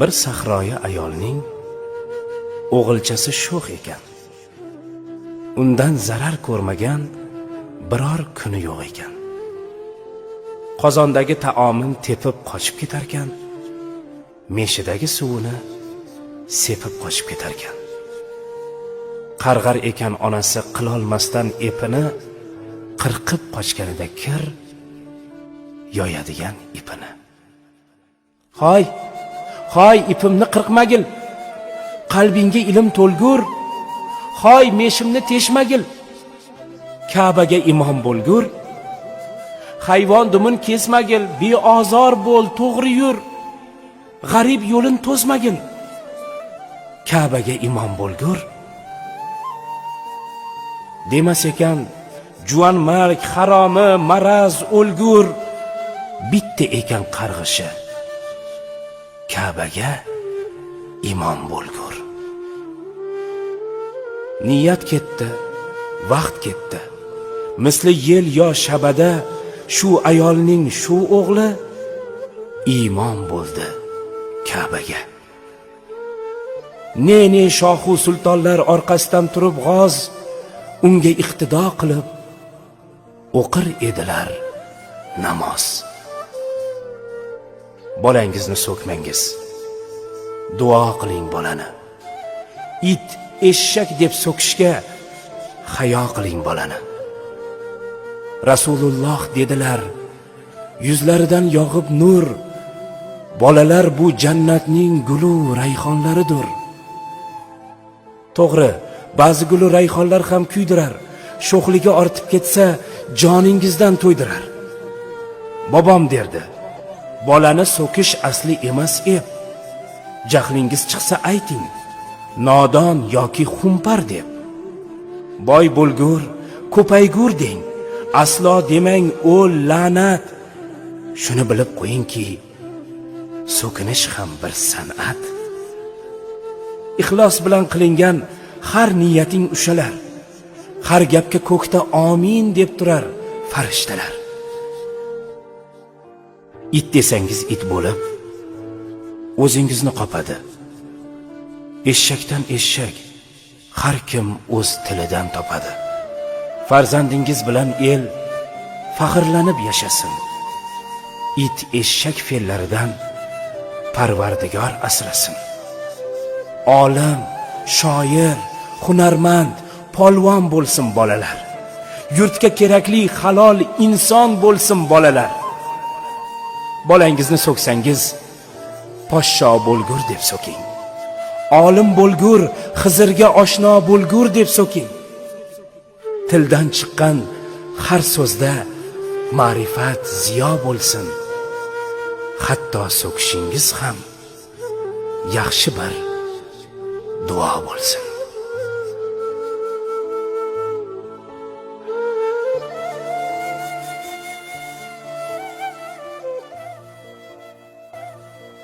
Bir sahroyi ayolning o'g'ilchasi sho'x ekan. Undan zarar ko'rmagan biror kuni yo'q ekan. Qozondagi taomin tepib qochib ketarkan, meshidagi suvini sepib qochib ketarkan. Qarg'ar ekan onasi qilolmasdan epini, qirqib qochganida kir yoyadigan ipini. Hoy ipimni qirqmagil, qalbingga ilm to'lgur. Hoy meshimni teshmagil, Ka'baga imom bo'lgur. Hayvon dumin kesmagil, beozor bo'l, to'g'ri yur. G'arib yo'lin to'smagil, Ka'baga imom bo'lgur. Demas ekan, juvanmarg, haromi, maraz, o'lgur. Bitta ekan qarg'ishi, Ka'baga imom bo'lgur. Niyat ketdi, vaqt ketdi. Misli yel yo shabada shu ayolning shu o'g'li imom bo'ldi Ka'baga. Ne shohu sultonlar orqasidan turib g'oz unga iqtido qilib o'qir edilar namoz. Bolangizni so'kmangiz, duo qiling bolani. It, eshak deb so'kishga hayo qiling bolani. Rasululloh dedilar, yuzlaridan yog'ib nur. Bolalar bu jannatning gulu rayhonlaridir. To'g'ri, ba'zi gulu rayhonlar ham kuydirar. Sho'xligi ortib ketsa, joningizdan to'ydirar. Bobom derdi, bolani so'kish asli emas ep. Jahlingiz chiqsa ayting, nodon yoki xumpar deb. Boy bo'lgur, ko'paygur deng. Aslo demang o'l la'nat. Shuni bilib qo'yingki, so'kinish ham bir san'at. Ixlos bilan qilingan har niyating ushalar. Har gapga ko'kda amin deb turar farishtalar. It desangiz it bo'lib, o'zingizni qopadi. Eshakdan eshak, har kim o'z tilidan topadi. Farzandingiz bilan el faxrlanib yashasin. It eshak fe'llaridan Parvardigor asrasin. Olim, shoir, hunarmand, polvon bo'lsin bolalar. Yurtga kerakli halol inson bo'lsin bolalar. Bolangizni so'ksangiz, poshsho bo'lgur deb so'king. Olim bo'lgur, Xizrga oshno bo'lgur deb so'king. Tildan chiqqan har so'zda ma'rifat ziyo bo'lsin. Hatto so'kishingiz ham yaxshi bir duo bo'lsin.